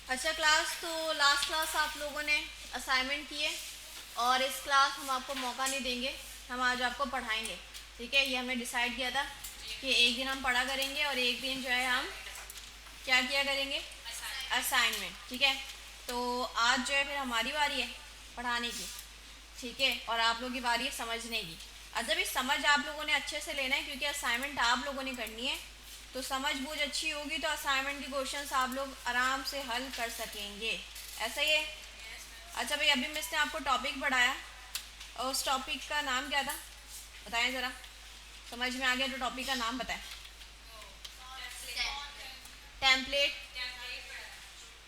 अच्छा क्लास, तो last class आप लोगों ने असाइनमेंट किए और इस क्लास हम आपको मौका नहीं देंगे, हम आज आपको पढ़ाएंगे। ठीक है, ये हमने डिसाइड किया था कि एक दिन हम पढ़ा करेंगे और एक दिन जो है हम क्या किया करेंगे, असाइनमेंट। ठीक है, तो आज जो है फिर हमारी बारी है पढ़ाने की। ठीक है, और आप लोगों की बारी है समझने की। अच्छा भी समझ आप लोगों ने अच्छे से लेना है क्योंकि असाइनमेंट आप लोगों ने करनी है, तो समझ बूझ अच्छी होगी तो असाइनमेंट के क्वेश्चंस आप लोग आराम से हल कर सकेंगे। ऐसा ही है। अच्छा भाई, अभी मिस ने आपको टॉपिक पढ़ाया और उस टॉपिक का नाम क्या था, बताएं ज़रा। समझ में आ गया तो टॉपिक का नाम बताएं। टेम्पलेट।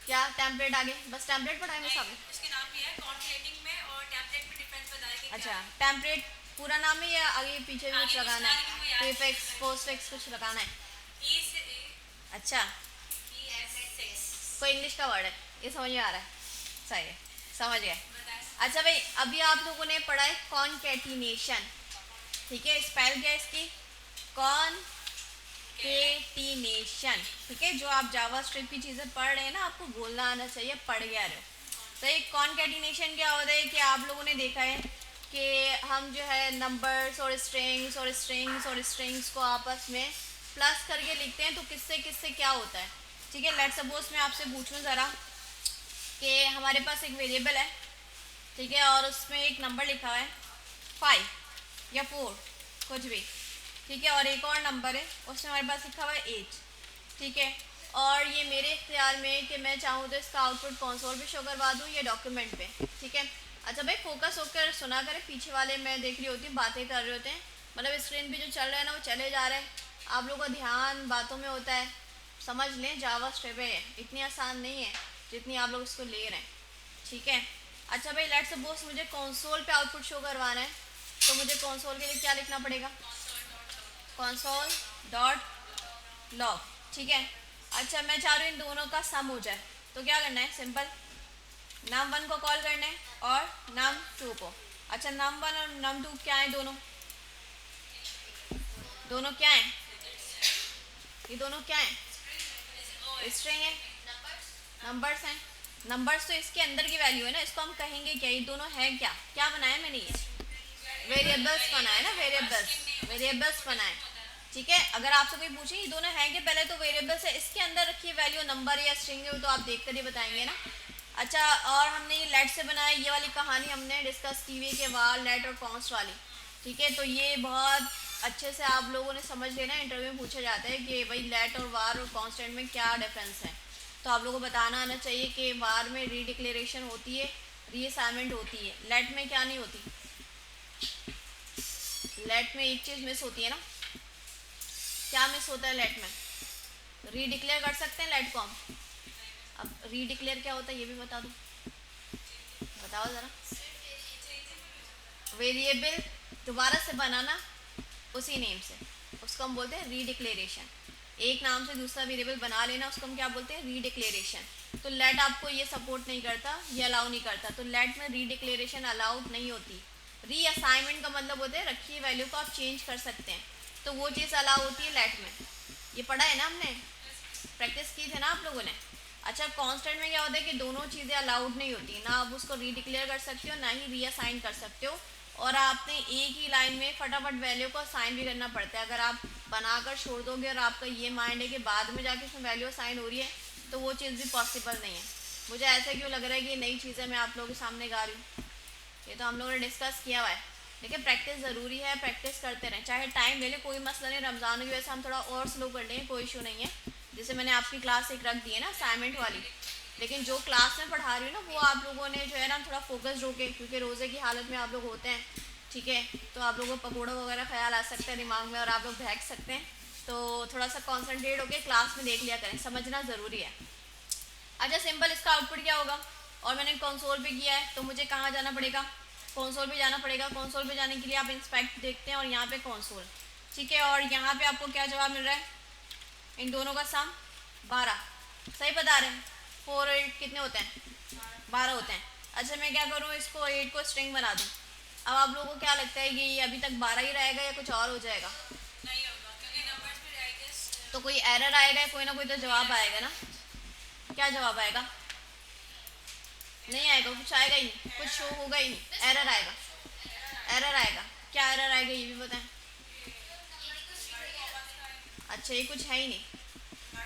क्या टेम्पलेट आगे, बस टेम्पलेट पढ़ाएंगे सामने। उसके नाम भी है कॉन्क्रीटिंग में, और टेम्पलेट में डिफरेंस बताया कि अच्छा, टेम्पलेट पूरा नाम है या आगे पीछे भी कुछ आगे लगाना था है, लेकिन वो याद प्रीफिक्स पोस्टफिक्स कुछ लगाना है। ई से अच्छा, ई एस 6 कोई इंग्लिश का वर्ड है, ये समझ में आ रहा है। सही है, समझ गए। बताया। अच्छा भाई, अभी आप लोगों ने पढ़ा है कॉनकैटिनेशन। ठीक है, स्पेल क्या है इसकी, कॉनकैटिनेशन। ठीक है, जो आप जावास्क्रिप्ट की चीज़ें पढ़ रहे हैं ना, आपको बोलना आना चाहिए, पढ़ गया रहे। तो एक कॉनकैटिनेशन क्या होता है कि आप लोगों ने देखा है कि हम जो है नंबर्स और स्ट्रिंग्स और स्ट्रिंग्स और स्ट्रिंग्स को आपस में प्लस करके लिखते हैं, तो किससे किससे क्या होता है। ठीक है, लेट सपोज मैं आपसे पूछूं ज़रा कि हमारे पास एक वेरिएबल है। ठीक है, और उसमें एक नंबर लिखा हुआ है 5 या 4, कुछ भी। ठीक है, और एक और नंबर है उसमें हमारे पास लिखा हुआ है 8। ठीक है, और ये मेरे इख्तियार में कि मैं चाहूँ तो इसका आउटपुट कंसोल पे शो करवा दूँ या डॉक्यूमेंट पे। ठीक है, अच्छा भाई फोकस होकर सुना करें, पीछे वाले मैं देख रही होती हूँ बातें कर रहे होते हैं, मतलब स्क्रीन पे जो चल रहा है ना वो चले जा रहा है, आप लोगों का ध्यान बातों में होता है। समझ लें, जावा स्क्रिप्ट है, इतनी आसान नहीं है जितनी आप लोग इसको ले रहे हैं। ठीक है, अच्छा भाई लेट्स सपोज मुझे कंसोल पे आउटपुट शो करवाना है, तो मुझे कंसोल के लिए क्या लिखना पड़ेगा, कंसोल डॉट लॉग। ठीक है, अच्छा मैं चाह रही हूँ इन दोनों का सम हो जाए, तो क्या करना है, सिंपल नम वन को कॉल करना है और नम टू को। अच्छा नम वन और नम टू क्या है, दोनों दोनों क्या है, ये दोनों क्या है, स्ट्रिंग है, नंबर्स हैं। नंबर्स तो इसके अंदर की वैल्यू है ना, इसको हम कहेंगे क्या, ये दोनों है क्या, क्या बनाया मैंने, ये वेरिएबल्स बनाए ना, वेरिएबल्स, वेरिएबल्स बनाए। ठीक है, अगर आपसे कोई पूछे ये दोनों हैं कि पहले तो वेरिएबल्स है, इसके अंदर रखिए वैल्यू नंबर या स्ट्रिंग है, तो आप देख कर ही बताएंगे ना। अच्छा, और हमने ये लेट से बनाया, ये वाली कहानी हमने डिस्कस की हुई कि वार लेट और कॉन्स्ट वाली। ठीक है, तो ये बहुत अच्छे से आप लोगों ने समझ लेना, इंटरव्यू में पूछा जाता है कि भाई लेट और वार और कॉन्स्टेंट में क्या डिफरेंस है, तो आप लोगों को बताना आना चाहिए कि वार में रीडिक्लेरेशन होती है, रीअसाइनमेंट होती है, लेट में क्या नहीं होती। लेट में एक चीज़ मिस होती है ना, क्या मिस होता है लेट में, रीडिक्लेयर कर सकते हैं लेट को हम। अब रीडिक्लेयर क्या होता है ये भी बता दूँ, बताओ ज़रा। वेरिएबल दोबारा से बनाना उसी नेम से, उसको हम बोलते हैं रीडिक्लेरेशन। एक नाम से दूसरा वेरिएबल बना लेना, उसको हम क्या बोलते हैं, रीडिक्लेरेशन। तो लेट आपको ये सपोर्ट नहीं करता, ये अलाउ नहीं करता, तो लेट में रीडिक्लेरेशन अलाउड नहीं होती। रीअसाइनमेंट का मतलब होता है रखी वैल्यू को आप चेंज कर सकते हैं, तो वो चीज़ अलाउ होती है लेट में। ये पढ़ा है ना हमने, प्रैक्टिस की थी ना आप लोगों ने। अच्छा, कांस्टेंट में क्या होता है कि दोनों चीज़ें अलाउड नहीं होती, ना आप उसको रीडिक्लेयर कर सकते हो ना ही रीअसाइन कर सकते हो, और आपने एक ही लाइन में फटाफट वैल्यू को असाइन भी करना पड़ता है। अगर आप बनाकर छोड़ दोगे और आपका ये माइंड है कि बाद में जाके इसमें वैल्यू असाइन हो रही है, तो वो चीज़ भी पॉसिबल नहीं है। मुझे ऐसा क्यों लग रहा है कि नई चीज़ें मैं आप लोगों के सामने गा रही हूँ, ये तो हम लोगों ने डिस्कस किया हुआ है। देखिए प्रैक्टिस ज़रूरी है, प्रैक्टिस करते रहें, चाहे टाइम ले लें, कोई मसला नहीं। रमज़ान की वजह से हम थोड़ा और स्लो कर लेंगे, कोई इशू नहीं है। जैसे मैंने आपकी क्लास एक रख दी है ना असाइनमेंट वाली, लेकिन जो क्लास में पढ़ा रही हूँ ना वो आप लोगों ने जो है ना थोड़ा फोकस रोके, क्योंकि रोज़े की हालत में आप लोग होते हैं। ठीक है, तो आप लोगों को पकौड़ा वगैरह ख्याल आ सकता है दिमाग में और आप लोग बहक सकते हैं, तो थोड़ा सा कॉन्सेंट्रेट होकर क्लास में देख लिया करें, समझना ज़रूरी है। अच्छा सिंपल, इसका आउटपुट क्या होगा, और मैंने कंसोल पे किया है तो मुझे कहाँ जाना पड़ेगा, कंसोल पे जाना पड़ेगा। कंसोल पे जाने के लिए आप इंस्पेक्ट देखते हैं और यहाँ पे कंसोल। ठीक है, और यहाँ पे आपको क्या जवाब मिल रहा है, इन दोनों का सम 12, सही बता रहे हैं। 4 और 8 कितने होते हैं, 12 होते हैं। अच्छा मैं क्या करूँ, इसको 8 को स्ट्रिंग बना दूँ। अब आप लोगों को क्या लगता है कि ये अभी तक 12 ही रहेगा या कुछ और हो जाएगा, नहीं होगा क्योंकि नंबर्स में आई गेस तो कोई एरर आएगा, कोई ना कोई तो जवाब आएगा ना। क्या जवाब आएगा, नहीं आएगा, कुछ आएगा ही नहीं, कुछ शो होगा ही नहीं, एरर आएगा, एरर आएगा। क्या एरर आएगा ये भी बताएं। अच्छा ये कुछ है ही नहीं,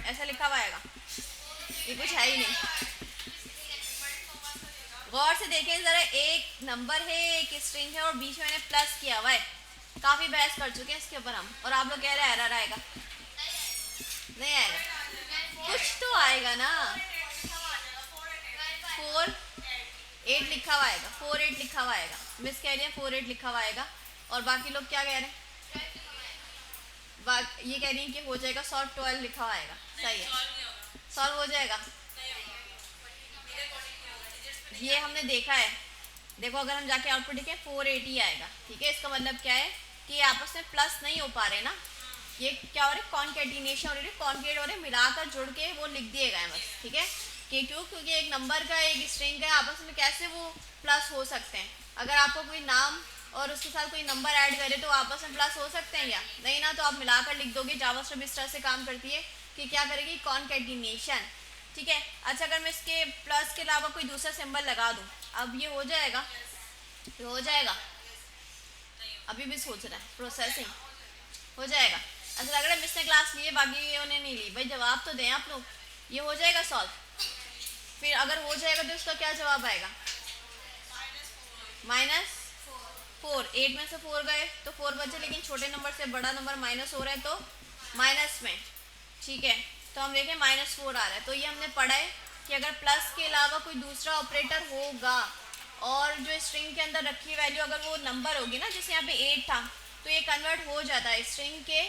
ऐसा लिखा हुआ आएगा, ये कुछ है ही नहीं। गौर से देखें जरा, एक नंबर है एक स्ट्रिंग है और बीच में मैंने प्लस किया हुआ है, काफी बहस कर चुके हैं इसके ऊपर हम, और आप लोग कह रहे हैं एरर आएगा। नहीं आएगा, कुछ तो आएगा ना। 4 8 लिखा हुआ आएगा, 4 8 लिखा हुआ आएगा, मिस कह रही है 4 8 लिखा हुआ आएगा। और बाकी लोग क्या कह रहे हैं, ये कह रही है कि हो जाएगा सॉल्व, 12 लिखा हुआ आएगा। सही है, सॉल्व हो जाएगा, ये हमने देखा है। देखो अगर हम जाके आउटपुट देखें 480 आएगा, ठीक है। इसका मतलब क्या है कि ये आपस में प्लस नहीं हो पा रहे ना, ये क्या हो रहा है, कॉन्केटिनेशन हो रही है, कॉन्केट हो रहे हैं, मिलाकर जुड़ के वो लिख दिए गए बस, ठीक है। कि क्यों, क्योंकि एक नंबर का एक स्ट्रिंग का आपस में कैसे वो प्लस हो सकते हैं। अगर आपको कोई नाम और उसके साथ कोई नंबर ऐड करे तो आपस में प्लस हो सकते हैं या नहीं ना, तो आप मिलाकर लिख दोगे। जावास्क्रिप्ट इस तरह से काम करती है कि क्या करेगी, कॉन्केटिनेशन, ठीक है। अच्छा अगर मैं इसके प्लस के अलावा कोई दूसरा सिंबल लगा दूं, अब ये हो जाएगा, ये हो जाएगा, अभी भी सोच रहा है, प्रोसेसिंग हो जाएगा। अच्छा लग रहा है मिस ने क्लास ली है, बाकी उन्हें नहीं ली। भाई जवाब तो दें आप लोग, ये हो जाएगा सॉल्व। फिर अगर हो जाएगा तो इसका क्या जवाब आएगा, -4। 8 में से 4 गए तो 4 बचे, लेकिन छोटे नंबर से बड़ा नंबर माइनस हो रहा है तो माइनस में, ठीक है। तो हम देखें -4 आ रहा है, तो ये हमने पढ़ा है कि अगर प्लस के अलावा कोई दूसरा ऑपरेटर होगा और जो स्ट्रिंग के अंदर रखी वैल्यू अगर वो नंबर होगी ना, जैसे यहाँ पे 8 था तो ये कन्वर्ट हो जाता है स्ट्रिंग के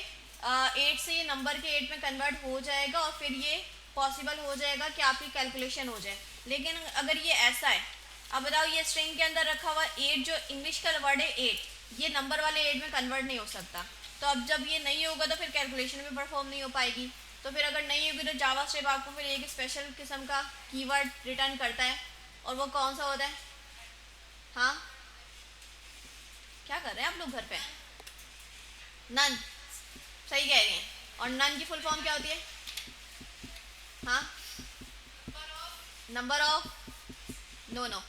8 से ये नंबर के 8 में कन्वर्ट हो जाएगा, और फिर ये पॉसिबल हो जाएगा कि आपकी कैलकुलेशन हो जाए। लेकिन अगर ये ऐसा है, अब बताओ ये स्ट्रिंग के अंदर रखा हुआ 8, जो इंग्लिश का वर्ड है 8, ये नंबर वाले 8 में कन्वर्ट नहीं हो सकता। तो अब जब ये नहीं होगा तो फिर कैलकुलेशन भी परफॉर्म नहीं हो पाएगी। तो फिर अगर नहीं होगी तो जावास्क्रिप्ट आपको फिर एक स्पेशल किस्म का कीवर्ड रिटर्न करता है, और वो कौन सा होता है। हाँ क्या कर रहे हैं आप लोग घर पे, नन, सही कह रही हैं। और नन की फुल फॉर्म क्या होती है, हाँ नंबर ऑफ, नो नो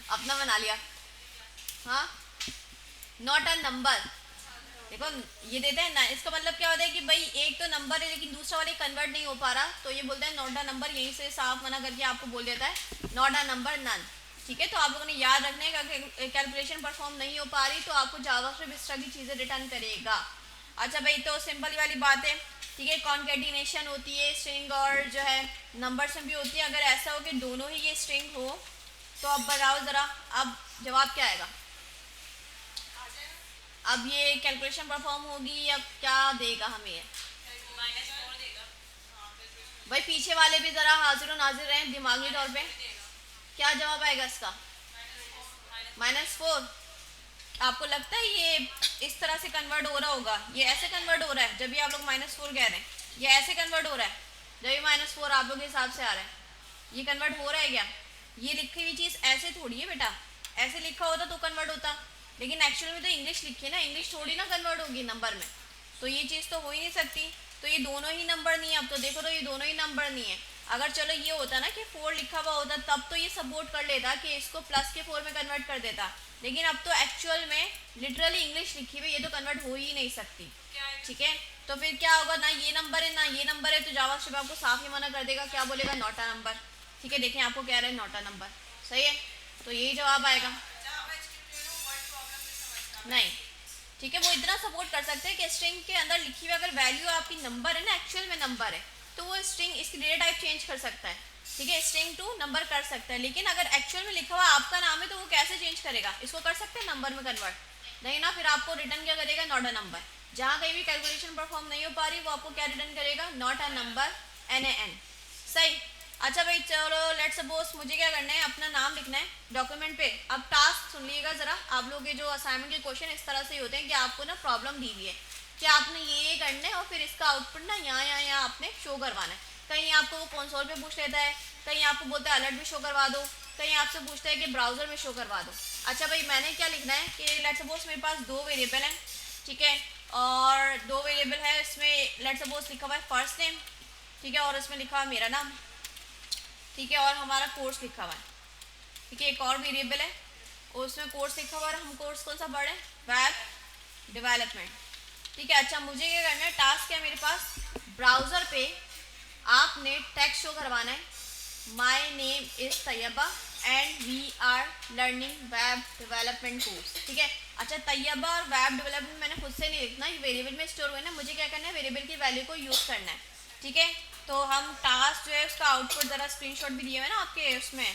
अपना बना लिया, हाँ नॉट अ नंबर। देखो ये देते हैं ना, इसका मतलब क्या होता है कि भाई एक तो नंबर है लेकिन दूसरा वाले कन्वर्ट नहीं हो पा रहा, तो ये बोलते हैं नॉट अ नंबर, यहीं से साफ मना करके आपको बोल देता है नॉट अ नंबर, नन, ठीक है। तो आप लोगों ने याद रखने का कैलकुलेशन परफॉर्म नहीं हो पा रही तो आपको जावास्क्रिप्ट इस तरह की चीज़ें रिटर्न करेगा। अच्छा भाई तो सिंपल वाली बात है, ठीक है। कॉन्केटिनेशन होती है स्ट्रिंग और जो है नंबर्स में भी होती है। अगर ऐसा हो कि दोनों ही ये स्ट्रिंग हो तो अब बताओ ज़रा, अब जवाब क्या आएगा, अब ये कैलकुलेशन परफॉर्म होगी, अब क्या देगा हमें ये, -4 देगा। भाई पीछे वाले भी ज़रा हाजिर और नाजिर रहें दिमागी तौर पे, क्या जवाब आएगा इसका, -4। आपको लगता है ये इस तरह से कन्वर्ट हो रहा होगा, ये ऐसे कन्वर्ट हो रहा है जब भी आप लोग -4 कह रहे हैं, ये ऐसे कन्वर्ट हो रहा है जब भी -4 आप लोग के हिसाब से आ रहा है, ये कन्वर्ट हो रहा है क्या। ये लिखी हुई चीज़ ऐसे थोड़ी है बेटा, ऐसे लिखा होता तो कन्वर्ट होता, लेकिन एक्चुअल में तो इंग्लिश लिखी है ना, इंग्लिश थोड़ी ना कन्वर्ट होगी नंबर में, तो ये चीज़ तो हो ही नहीं सकती। तो ये दोनों ही नंबर नहीं है, अब तो देखो तो ये दोनों ही नंबर नहीं है। अगर चलो ये होता ना कि 4 लिखा हुआ होता तब तो ये सपोर्ट कर लेता कि इसको प्लस के 4 में कन्वर्ट कर देता, लेकिन अब तो एक्चुअल में लिटरली इंग्लिश लिखी हुई, ये तो कन्वर्ट हो ही नहीं सकती, ठीक है। तो फिर क्या होगा, ना ये नंबर है ना ये नंबर है, तो जावास्क्रिप्ट आपको साफ ही मना कर देगा, क्या बोलेगा, नॉट अ नंबर, ठीक है। देखें आपको कह रहे हैं नॉट अ नंबर, सही है, तो यही जवाब आएगा। नहीं, ठीक है, वो इतना सपोर्ट कर सकते हैं कि स्ट्रिंग के अंदर लिखी हुई अगर वैल्यू आपकी नंबर है ना, एक्चुअल में नंबर है, तो वो स्ट्रिंग इसकी डेटा टाइप चेंज कर सकता है, ठीक है, स्ट्रिंग टू नंबर कर सकता है। लेकिन अगर एक्चुअल में लिखा हुआ आपका नाम है तो वो कैसे चेंज करेगा, इसको कर सकते हैं नंबर में कन्वर्ट, नहीं ना, फिर आपको रिटर्न क्या करेगा, नॉट अ नंबर। जहाँ कहीं भी कैलकुलेशन परफॉर्म नहीं हो पा रही वो आपको क्या रिटर्न करेगा, नॉट अ नंबर, NaN, सही। अच्छा भाई चलो लेट्स सपोज मुझे क्या करना है, अपना नाम लिखना है डॉक्यूमेंट पे। अब टास्क सुन लीजिएगा ज़रा, आप लोग के जो असाइनमेंट के क्वेश्चन इस तरह से होते हैं कि आपको ना प्रॉब्लम दी हुई है कि आपने ये करना है और फिर इसका आउटपुट ना यहाँ आपने शो करवाना है। कहीं आपको वो कंसोल पे पूछ लेता है, कहीं आपको बोलता है अलर्ट में शो करवा दो, कहीं आपसे पूछता है कि ब्राउज़र में शो करवा दो। अच्छा भाई मैंने क्या लिखना है कि लेट्स सपोज मेरे पास 2 वेरिएबल हैं, ठीक है, और 2 वेरिएबल है, इसमें लेट्स सपोज लिखा हुआ है फर्स्ट नेम, ठीक है, और इसमें लिखा हुआ है मेरा नाम, ठीक है, और हमारा कोर्स लिखा हुआ है। ठीक है, एक और वेरिएबल है और उसमें कोर्स लिखा हुआ है, हम कोर्स कौन सा पढ़े, वेब डेवलपमेंट। ठीक है, अच्छा मुझे क्या करना है, टास्क है मेरे पास, ब्राउज़र पे आपने टेक्स्ट शो करवाना है, my name is Tayyaba and we are learning web development course. ठीक है, अच्छा तैयबा और वेब डेवलपमेंट मैंने खुद से नहीं लिखना, ये वेरिएबल में स्टोर हुआ है ना, मुझे क्या करना है, वेरिएबल की वैल्यू को यूज़ करना है। ठीक है, तो हम टास्क जो है उसका आउटपुट ज़रा स्क्रीनशॉट भी दिए हुए ना आपके उसमें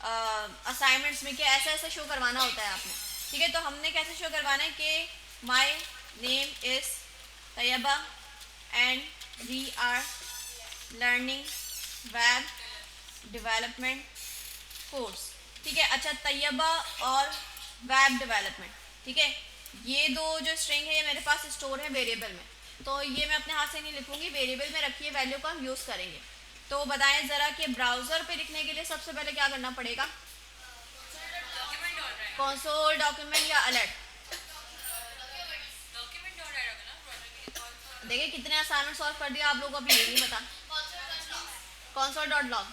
असाइनमेंट्स में, कि ऐसा ऐसा शो करवाना होता है आपने। ठीक है, तो हमने कैसे शो करवाना है कि my name is Tayyaba and we are learning web development course. ठीक है, अच्छा तैयबा और वेब डेवलपमेंट, ठीक है, ये दो जो स्ट्रिंग है ये मेरे पास स्टोर है वेरिएबल में, तो ये मैं अपने हाथ से नहीं लिखूंगी, वेरिएबल में रखी है वैल्यू को हम यूज़ करेंगे। तो बताएं ज़रा कि ब्राउज़र पे लिखने के लिए सबसे पहले क्या करना पड़ेगा, कंसोल डॉक्यूमेंट या अलर्ट। देखिए कितने असाइनमेंट सॉल्व कर दिया आप लोगों को, अभी ये नहीं पता। कंसोल डॉट लॉग,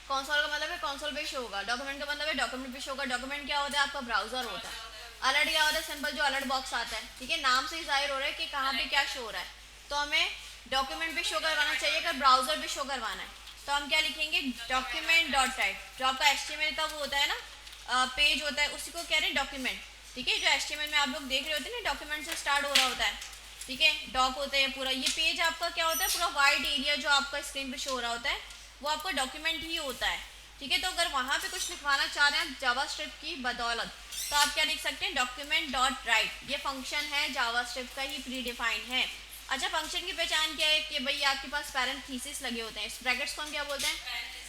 कंसोल का मतलब है कंसोल पे शो होगा, डॉक्यूमेंट का मतलब है डॉक्यूमेंट पे शो होगा। डॉक्यूमेंट क्या होता है, आपका ब्राउजर होता है। अलर्ट क्या होता है, सिंपल जो अलर्ट बॉक्स आता है। ठीक है, नाम से ही जाहिर हो रहा है कि कहाँ पे क्या शो हो रहा है, तो हमें डॉक्यूमेंट पे शो करवाना चाहिए, अगर ब्राउजर पे शो करवाना है तो हम क्या लिखेंगे, डॉक्यूमेंट डॉट टाइप, जो आपका HTML का वो होता है ना पेज होता है, उसी को कह रहे हैं डॉक्यूमेंट। ठीक है, जो HTML में आप लोग देख रहे होते हैं ना, डॉक्यूमेंट से स्टार्ट हो रहा होता है। ठीक है, डॉक होते हैं पूरा, ये पेज आपका क्या होता है, पूरा वाइट एरिया जो आपका स्क्रीन पे शो हो रहा होता है वो आपका डॉक्यूमेंट ही होता है। ठीक है, तो अगर वहाँ पे कुछ लिखवाना चाह रहे हैं जावास्क्रिप्ट की बदौलत, तो आप क्या लिख सकते हैं, डॉक्यूमेंट डॉट राइट, ये फंक्शन है जावास्क्रिप्ट का ही प्री डिफाइंड है। अच्छा फंक्शन की पहचान क्या है, कि भाई आपके पास पैरेंथेसिस लगे होते हैं, इस ब्रैकेट्स को हम क्या बोलते हैं,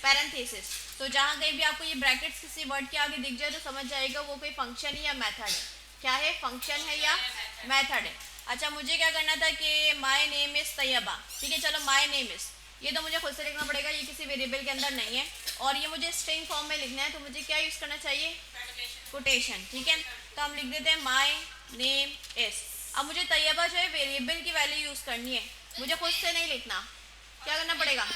पैरेंथेसिस। तो जहाँ कहीं भी आपको ये ब्रैकेट्स किसी वर्ड के आगे दिख जाए तो समझ जाएगा वो कोई फंक्शन है या मेथड है। क्या है, फंक्शन है या मेथड है। अच्छा मुझे क्या करना था कि माई नेम इज़ तैयबा। ठीक है, चलो माई नेम इज़, ये तो मुझे खुद से लिखना पड़ेगा, ये किसी वेरिएबल के अंदर नहीं है, और ये मुझे स्ट्रिंग फॉर्म में लिखना है, तो मुझे क्या यूज़ करना चाहिए, कोटेशन। ठीक है, तो हम लिख देते हैं माई नेम इज़। अब मुझे तैयबा जो है वेरिएबल की वैल्यू यूज़ करनी है, मुझे खुद से नहीं लिखना, क्या करना पड़ेगा,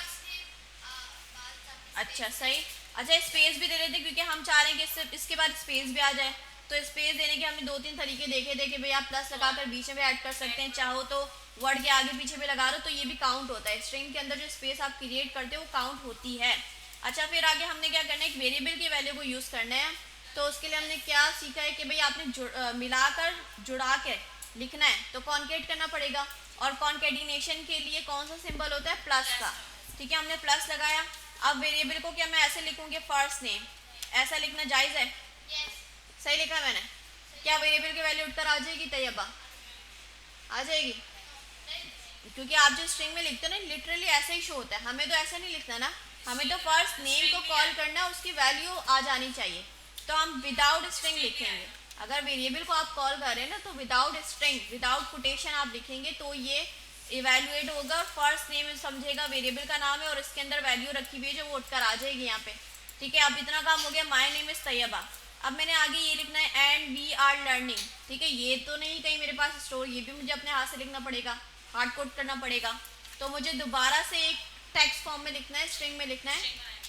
अच्छा सही। अच्छा स्पेस भी दे देते क्योंकि हम चाह रहे हैं कि इसके बाद स्पेस भी आ जाए, तो स्पेस देने के हमने 2-3 तरीके देखे थे कि भाई आप प्लस लगाकर बीच में भी ऐड कर सकते हैं, चाहो तो वर्ड के आगे पीछे भी लगा रहे हो तो ये भी काउंट होता है, स्ट्रिंग के अंदर जो स्पेस आप क्रिएट करते हो वो काउंट होती है। अच्छा फिर आगे हमने क्या करना है, एक वेरिएबल की वैल्यू को यूज़ करना है, तो उसके लिए हमने क्या सीखा है कि भाई आपने मिलाकर जुड़ा के लिखना है, तो कॉन्केट करना पड़ेगा, और कॉन्केटिनेशन के लिए कौन सा सिंबल होता है, प्लस का। ठीक है, हमने प्लस लगाया। अब वेरिएबल को क्या मैं ऐसे लिखूंगी, फर्स्ट नेम, ऐसा लिखना जायज़ है, सही लिखा है मैंने, क्या वेरिएबल की वैल्यू उठकर आ जाएगी, तैयबा आ जाएगी, क्योंकि आप जो स्ट्रिंग में लिखते हो ना लिटरली ऐसे ही शो होता है, हमें तो ऐसा नहीं लिखना ना, हमें तो फर्स्ट नेम को कॉल करना, उसकी वैल्यू आ जानी चाहिए, तो हम विदाउट स्ट्रिंग लिखेंगे। अगर वेरिएबल को आप कॉल कर रहे हैं ना तो विदाउट स्ट्रिंग विदाउट कोटेशन आप लिखेंगे तो ये इवेल्युएट होगा, फर्स्ट नेम समझेगा वेरिएबल का नाम है और इसके अंदर वैल्यू रखी हुई है जो वो उठकर आ जाएगी यहाँ पे। ठीक है, अब इतना काम हो गया, माय नेम इज़ तैयबा। अब मैंने आगे ये लिखना है एंड वी आर लर्निंग। ठीक है, ये तो नहीं कहीं मेरे पास स्टोर, ये भी मुझे अपने हाथ से लिखना पड़ेगा, हार्ड कोड करना पड़ेगा, तो मुझे दोबारा से एक टेक्स्ट फॉर्म में लिखना है, स्ट्रिंग में लिखना है,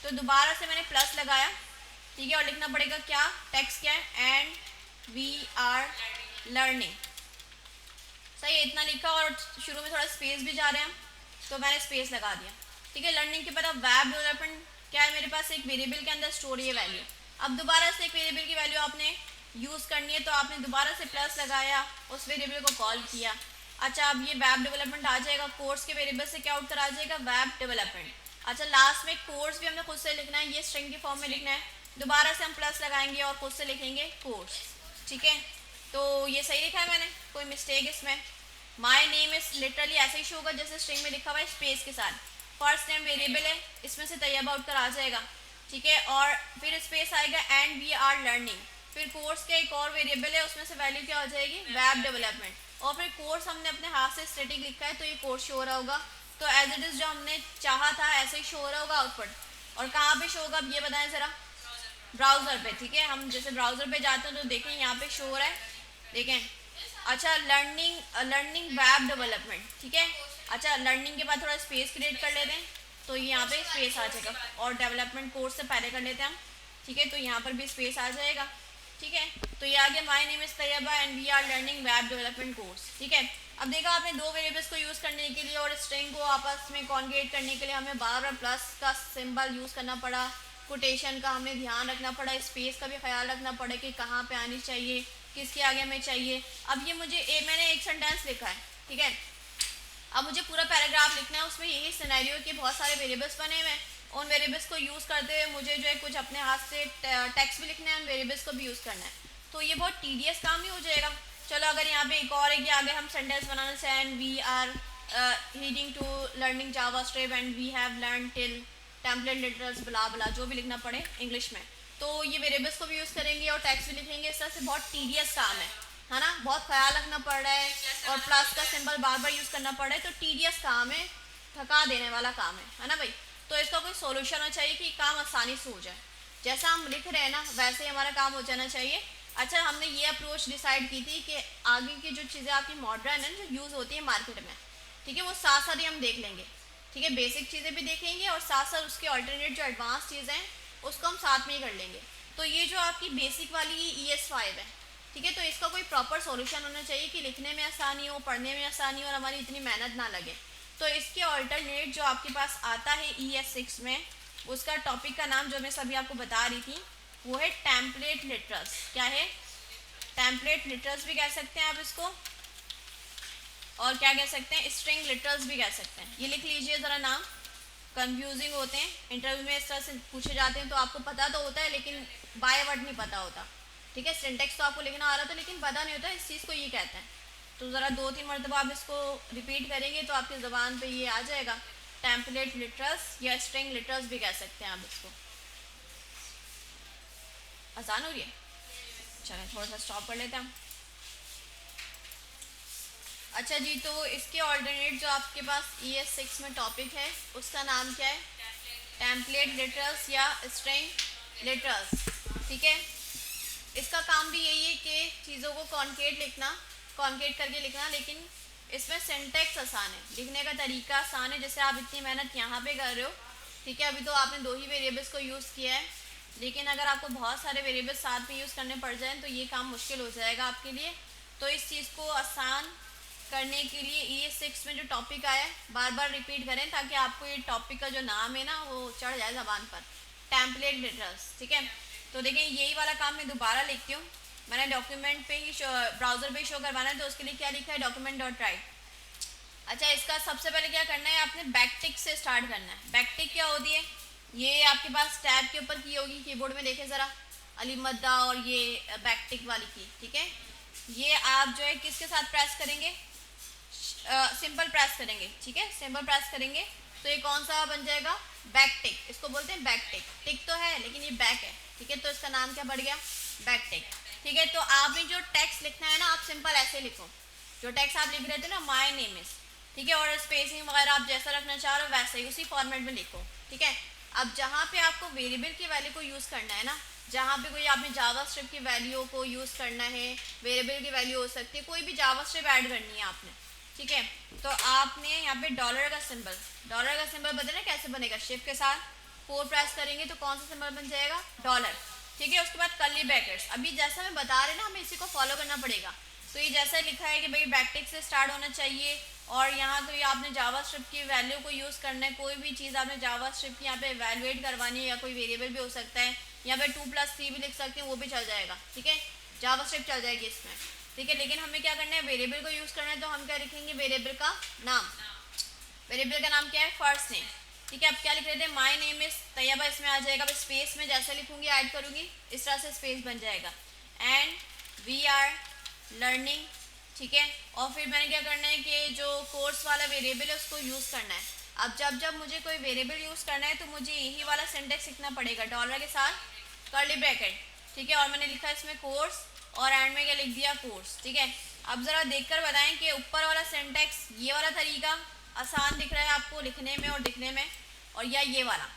तो दोबारा से मैंने प्लस लगाया। ठीक है, और लिखना पड़ेगा क्या, टेक्स्ट क्या है, एंड वी आर लर्निंग। सही है, इतना लिखा, और शुरू में थोड़ा स्पेस भी जा रहे हैं तो मैंने स्पेस लगा दिया। ठीक है, लर्निंग के बाद अब वेब डेवलपमेंट क्या है, मेरे पास एक वेरिएबल के अंदर स्टोर है वैल्यू, अब दोबारा से एक वेरिएबल की वैल्यू आपने यूज़ करनी है, तो आपने दोबारा से प्लस लगाया, उस वेरिएबल को कॉल किया। अच्छा अब ये वेब डेवलपमेंट आ जाएगा, कोर्स के वेरिएबल से क्या आउट कर आ जाएगा, वेब डेवलपमेंट। अच्छा लास्ट में कोर्स भी हमने खुद से लिखना है, ये स्ट्रिंग के फॉर्म में लिखना है, दोबारा से हम प्लस लगाएंगे और खुद से लिखेंगे कोर्स। ठीक है, तो ये सही लिखा है मैंने, कोई मिस्टेक इसमें, माई नेम इज़ लिटरली ऐसे ही शो होगा जैसे स्ट्रिंग में लिखा हुआ है स्पेस के साथ, फर्स्ट नेम वेरिएबल है इसमें से तैयबा आउट कर आ जाएगा। ठीक है, और फिर स्पेस आएगा एंड वी आर लर्निंग, फिर कोर्स का एक और वेरिएबल है उसमें से वैल्यू क्या हो जाएगी, वेब डेवलपमेंट, और फिर कोर्स हमने अपने हाथ से स्टैटिक लिखा है तो ये कोर्स शो हो रहा होगा, तो एज इट इज़ जो हमने चाहा था ऐसे ही शो हो रहा होगा आउटपुट। और कहाँ पे शो होगा अब ये बताएं ज़रा, ब्राउज़र पे। ठीक है, हम जैसे ब्राउज़र पे जाते हैं तो देखें यहाँ पे शो हो रहा है, देखें। अच्छा लर्निंग वेब डेवलपमेंट। ठीक है, अच्छा लर्निंग के बाद थोड़ा स्पेस क्रिएट कर लेते हैं, तो यहाँ पे स्पेस आ जाएगा, और डेवलपमेंट कोर्स से पहले कर लेते हैं हम, ठीक है, तो यहाँ पर भी स्पेस आ जाएगा, ठीक है। तो ये आ गया my name is Tayyaba and we are learning web development course, ठीक है। अब देखा आपने दो वेरिएबल्स को यूज़ करने के लिए और स्ट्रिंग को आपस में कॉन्केट करने के लिए हमें बार बार प्लस का सिंबल यूज़ करना पड़ा, कोटेशन का हमें ध्यान रखना पड़ा, स्पेस का भी ख्याल रखना पड़ा कि कहाँ पे आनी चाहिए, किसके आगे हमें चाहिए। अब ये मैंने एक सेंटेंस लिखा है, ठीक है, अब मुझे पूरा पैराग्राफ लिखना है, उसमें यही सिनेरियो के बहुत सारे वेरिएबल्स बने हुए हैं, उन वेरिएबल्स को यूज़ करते हुए मुझे जो है कुछ अपने हाथ से टेक्स्ट भी लिखना है, उन वेरिएबल्स को भी यूज़ करना है, तो ये बहुत टीडियस काम ही हो जाएगा। चलो अगर यहाँ पे एक और है कि आगे हम सेंटेंस बनाना चाहें, we are heading to learning JavaScript and we have learn till template literals blah blah, जो भी लिखना पड़े इंग्लिश में, तो ये वेरिएबल्स को भी यूज़ करेंगे और टेक्स्ट भी लिखेंगे। इस तरह से बहुत टीडियस काम है ना, बहुत ख्याल रखना पड़ रहा है और प्लस का सिंबल बार बार यूज़ करना पड़ रहा है, तो टीडियस काम है, थका देने वाला काम है ना भाई। तो इसका कोई सोल्यूशन होना चाहिए कि काम आसानी से हो जाए, जैसा हम लिख रहे हैं ना वैसे ही हमारा काम हो जाना चाहिए। अच्छा, हमने ये अप्रोच डिसाइड की थी कि आगे की जो चीज़ें आपकी मॉडर्न है जो यूज़ होती है मार्केट में, ठीक है, वो साथ साथ ही हम देख लेंगे, ठीक है, बेसिक चीज़ें भी देखेंगे और साथ साथ उसके अल्टरनेट जो एडवांस चीज़ें हैं उसको हम साथ में ही कर लेंगे। तो ये जो आपकी बेसिक वाली ES5 है, ठीक है, तो इसका कोई प्रॉपर सॉल्यूशन होना चाहिए कि लिखने में आसानी हो, पढ़ने में आसानी हो और हमारी इतनी मेहनत ना लगे। तो इसके अल्टरनेट जो आपके पास आता है ES6 में, उसका टॉपिक का नाम जो मैं सभी आपको बता रही थी वो है टेम्पलेट लिटरल्स। क्या है? टेम्पलेट लिटरल्स भी कह सकते हैं आप इसको, और क्या कह सकते हैं, स्ट्रिंग लिटरल्स भी कह सकते हैं। ये लिख लीजिए ज़रा नाम, कंफ्यूजिंग होते हैं, इंटरव्यू में इस तरह से पूछे जाते हैं तो आपको पता तो होता है लेकिन बाय वर्ड नहीं पता होता, ठीक है, सिंटेक्स तो आपको लिखना आ रहा था लेकिन पता नहीं होता इस चीज़ को ये कहते हैं। तो ज़रा 2-3 मरतबा आप इसको रिपीट करेंगे तो आपकी ज़बान पे ये आ जाएगा, टेम्पलेट लिटरल्स या स्ट्रिंग लिटरल्स भी कह सकते हैं आप इसको। आसान हो रही है? चलें थोड़ा सा स्टॉप कर लेते हैं हम। अच्छा जी, तो इसके ऑल्टरनेट जो आपके पास ES6 में टॉपिक है उसका नाम क्या है? टेम्पलेट लिटरल्स या स्ट्रिंग लिटरल्स, ठीक है। इसका काम भी यही है कि चीज़ों को कॉन्केट करके लिखना, लेकिन इसमें सिंटेक्स आसान है, लिखने का तरीका आसान है। जैसे आप इतनी मेहनत यहाँ पे कर रहे हो, ठीक है, अभी तो आपने 2 ही वेरिएबल्स को यूज़ किया है, लेकिन अगर आपको बहुत सारे वेरिएबल्स साथ में यूज़ करने पड़ जाएँ तो ये काम मुश्किल हो जाएगा आपके लिए। तो इस चीज़ को आसान करने के लिए ES6 में जो टॉपिक आया है बार बार रिपीट करें ताकि आपको ये टॉपिक का जो नाम है ना वो चढ़ जाए ज़बान पर, टेम्पलेट लिटरल्स, ठीक है। तो देखें यही वाला काम मैं दोबारा लिखती हूँ, मैंने डॉक्यूमेंट पे ही ब्राउज़र पे शो करवाना है तो उसके लिए क्या लिखा है, document.write। अच्छा, इसका सबसे पहले क्या करना है, आपने बैकटिक से स्टार्ट करना है। बैकटिक क्या होती है? ये आपके पास टैब के ऊपर की होगी, कीबोर्ड में देखें ज़रा, अली मद्दा और ये बैकटिक वाली की, ठीक है। ये आप जो है किसके साथ प्रेस करेंगे, सिंपल प्रेस करेंगे, ठीक है, सिंपल प्रेस करेंगे तो ये कौन सा बन जाएगा, बैक टिक, इसको बोलते हैं बैक टिक। टिक तो है लेकिन ये बैक है, ठीक है, तो इसका नाम क्या बढ़ गया, बैक टिक, ठीक है। तो आपने जो टेक्स्ट लिखना है ना आप सिंपल ऐसे लिखो, जो टेक्स्ट आप लिख रहे थे ना माय नेम इज, ठीक है, और स्पेसिंग वगैरह आप जैसा रखना चाह रहे हो वैसे ही उसी फॉर्मेट में लिखो, ठीक है। अब जहाँ पे आपको वेरिएबल की वैल्यू को यूज़ करना है ना, जहाँ पे कोई आपने जावास्क्रिप्ट की वैल्यू को यूज़ करना है, वेरिएबल की वैल्यू हो सकती है, कोई भी जावास्क्रिप्ट ऐड करनी है आपने, ठीक है, तो आपने यहाँ पे डॉलर का सिंबल बदलना कैसे बनेगा, शिफ्ट के साथ 4 प्रेस करेंगे तो कौन सा सिंबल बन जाएगा, डॉलर, ठीक है। उसके बाद कर्ली ब्रैकेट्स, अभी जैसा मैं बता रहे ना हमें इसी को फॉलो करना पड़ेगा। तो ये जैसा लिखा है कि भाई बैकटिक से स्टार्ट होना चाहिए और यहाँ तो ये आपने जावास्क्रिप्ट की वैल्यू को यूज़ करना है, कोई भी चीज़ आपने जावास्क्रिप्ट की यहाँ पे वैल्यूएट करवानी है या कोई वेरिएबल भी हो सकता है, यहाँ पे 2+3 भी लिख सकते हैं, वो भी चल जाएगा, ठीक है, जावास्क्रिप्ट चल जाएगी इसमें, ठीक है। लेकिन हमें क्या करना है, वेरिएबल को यूज़ करना है, तो हम क्या लिखेंगे, वेरिएबल का नाम, वेरिएबल का नाम क्या है, फर्स्ट नेम, ठीक है। अब क्या लिख रहे थे, माय नेम इज तैयबा, इसमें आ जाएगा, अब स्पेस में जैसे लिखूंगी ऐड करूंगी इस तरह से स्पेस बन जाएगा, एंड वी आर लर्निंग, ठीक है। और फिर मैंने क्या करना है कि जो कोर्स वाला वेरिएबल है उसको यूज़ करना है। अब जब मुझे कोई वेरिएबल यूज़ करना है तो मुझे यही वाला सिंटेक्स लिखना पड़ेगा, डॉलर के साथ कर्ली ब्रैकेट, ठीक है, और मैंने लिखा इसमें कोर्स और एंड में क्या लिख दिया, कोर्स, ठीक है। अब ज़रा देखकर बताएं कि ऊपर वाला सिंटेक्स ये वाला तरीका आसान दिख रहा है आपको लिखने में और दिखने में, और या ये वाला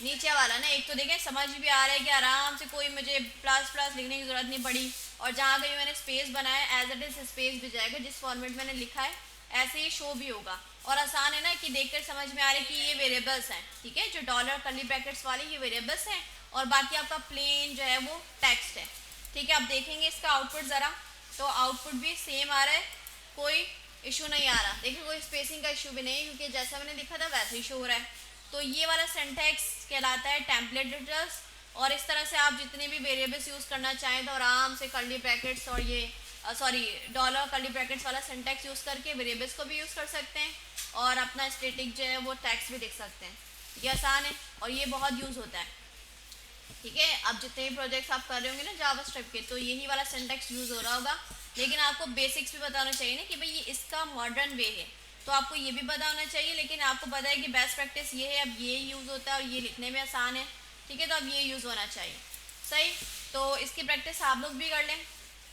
नीचे वाला ना, एक तो देखें समझ भी आ रहा है कि आराम से कोई मुझे प्लस प्लस लिखने की ज़रूरत नहीं पड़ी, और जहाँ कहीं मैंने स्पेस बनाया एज इट इज़ स्पेस भी जाएगा, जिस फॉर्मेट मैंने लिखा है ऐसे ही शो भी होगा, और आसान है ना कि देखकर समझ में आ रहा है कि ये वेरिएबल्स हैं, ठीक है, जो डॉलर कर्ली ब्रैकेट्स वाले ये वेरिएबल्स हैं और बाकी आपका प्लेन जो है वो टेक्स्ट है, ठीक है। अब देखेंगे इसका आउटपुट ज़रा, तो आउटपुट भी सेम आ रहा है, कोई इशू नहीं आ रहा, देखिए कोई स्पेसिंग का इशू भी नहीं है क्योंकि जैसा मैंने लिखा था वैसे ही शो हो रहा है। तो ये वाला सिंटैक्स कहलाता है टेम्पलेट एडिटर्स, और इस तरह से आप जितने भी वेरिएबल्स यूज़ करना चाहें तो आराम से कर्ली ब्रैकेट्स और ये डॉलर कर्ली ब्रैकेट्स वाला सिंटैक्स यूज़ करके वेरिएबल्स को भी यूज़ कर सकते हैं और अपना स्टैटिक जो है वो टेक्स्ट भी लिख सकते हैं। ये आसान है और ये बहुत यूज़ होता है, ठीक है। अब जितने भी प्रोजेक्ट्स आप कर रहे होंगे ना जावास्क्रिप्ट के, तो यही वाला सिंटैक्स यूज़ हो रहा होगा, लेकिन आपको बेसिक्स भी बताना चाहिए ना कि भाई ये इसका मॉडर्न वे है, तो आपको ये भी पता होना चाहिए, लेकिन आपको पता है कि बेस्ट प्रैक्टिस ये है, अब ये यूज़ होता है और ये लिखने में आसान है, ठीक है, तो अब ये यूज़ होना चाहिए, सही। तो इसकी प्रैक्टिस आप लोग भी कर लें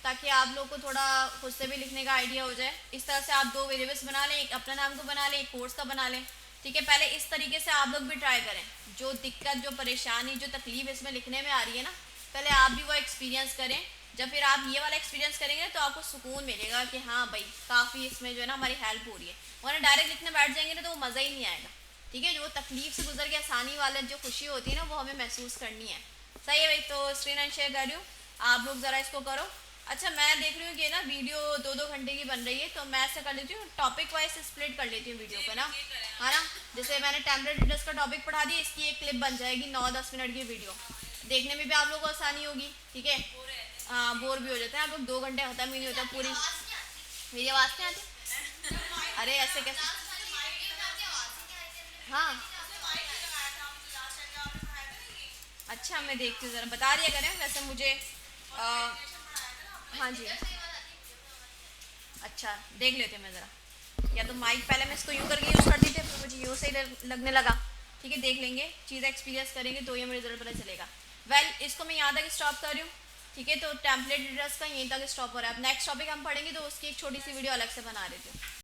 ताकि आप लोग को थोड़ा खुद से भी लिखने का आइडिया हो जाए। इस तरह से आप 2 वेरिएबल्स बना लें, एक अपना नाम को बना लें, एक कोर्स का बना लें, ठीक है। पहले इस तरीके से आप लोग भी ट्राई करें, जो दिक्कत, जो परेशानी, जो तकलीफ इसमें लिखने में आ रही है ना, पहले आप भी वो एक्सपीरियंस करें। जब फिर आप ये वाला एक्सपीरियंस करेंगे तो आपको सुकून मिलेगा कि हाँ भाई काफ़ी इसमें जो है ना हमारी हेल्प हो रही है, वरना डायरेक्ट लिखने बैठ जाएंगे ना तो वो मज़ा ही नहीं आएगा, ठीक है। जो वो तकलीफ से गुजर के आसानी वाला जो खुशी होती है ना वो हमें महसूस करनी है, सही है भाई। तो स्क्रीन एंड शेयर कर रही हूँ, आप लोग ज़रा इसको करो। अच्छा, मैं देख रही हूँ कि ना वीडियो 2-2 घंटे की बन रही है, तो मैं ऐसा कर लेती हूँ, टॉपिक वाइज स्प्लिट कर लेती हूँ वीडियो को ना, है ना। जैसे मैंने टेम्पलेट एडिटर्स का टॉपिक पढ़ा दिया, इसकी एक क्लिप बन जाएगी 9-10 मिनट की वीडियो, देखने में भी आप लोगों को आसानी होगी, ठीक है। हाँ, बोर भी हो जाते हैं आप लोग, 2 घंटे ख़त्म ही नहीं होता पूरी। मेरी आवाज़ नहीं आती? अरे ऐसे कैसे? हाँ, अच्छा मैं देखती हूँ, ज़रा बता दिया करें वैसे मुझे। हाँ जी, अच्छा देख लेते हैं मैं ज़रा, या तो माइक पहले मैं इसको यूँ करके यूज़ करती थी, फिर मुझे यूँ सही लगने लगा, ठीक है। देख लेंगे, चीज़ें एक्सपीरियंस करेंगे तो ये मुझे रिजल्ट पता चलेगा। वेल, इसको मैं यहाँ तक स्टॉप कर रही हूँ, ठीक है। तो टेम्पलेट एडिटर्स का यहीं तक स्टॉप हो रहा है। अब नेक्स्ट टॉपिक हम पढ़ेंगे तो उसकी एक छोटी सी वीडियो अलग से बना देती हूँ।